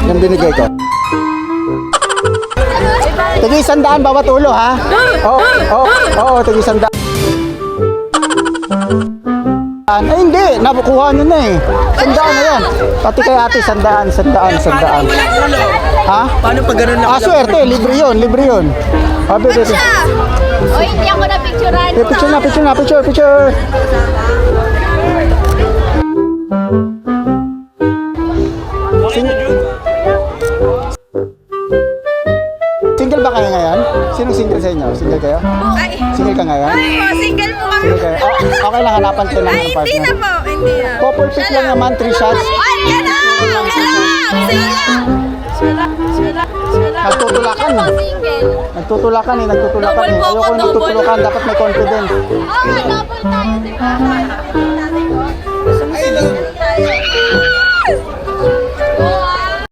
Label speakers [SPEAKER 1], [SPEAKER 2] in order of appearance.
[SPEAKER 1] Yung binigay ko. Tigi 100 bawat ulo, ha? Oo, tigi 100. Ay, hindi. Nakukuha nyo na eh. 100 na yan. Pati kay ate, 100. Ha?
[SPEAKER 2] Paano pag ganun lang?
[SPEAKER 1] Swerte. Libre yun. Habi, baby.
[SPEAKER 3] O, hindi ako na-picturean.
[SPEAKER 1] Picture. Single ba kayo ngayon? Sinong single sa inyo? Single kayo? Single ka ngayon?
[SPEAKER 3] Single po kami.
[SPEAKER 1] Single kayo? Okay lang, hanapan kayo lang ng partner.
[SPEAKER 3] Hindi na.
[SPEAKER 1] Couple pick lang naman, 3 shots.
[SPEAKER 3] Ay, gano'n!
[SPEAKER 1] Nagtutulakan. Nagtutulakan.
[SPEAKER 3] Double po ako,
[SPEAKER 1] Ayoko
[SPEAKER 3] double.
[SPEAKER 1] nagtutulakan, dapat may confidence.
[SPEAKER 3] Double tayo, di ba?